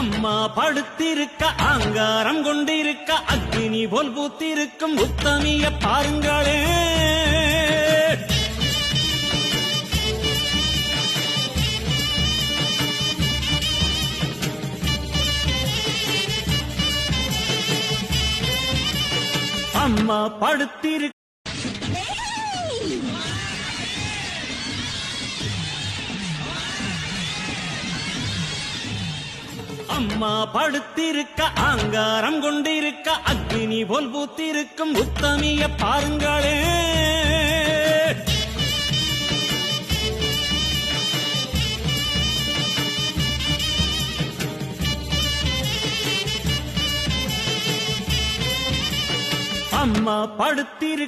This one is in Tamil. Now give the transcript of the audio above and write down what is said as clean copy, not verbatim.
அம்மா படுத்திருக்க ஆங்காரம் கொண்டிருக்க அக்னி போல் பூத்திருக்கும் உத்தமிய பாருங்களே. அம்மா படுத்திருக்க அம்மா படுத்திருக்க ஆங்காரம் கொண்டிருக்க அக்னி போல் பூத்திருக்கும் உத்தமிய பாருங்களே. அம்மா படுத்திருக்க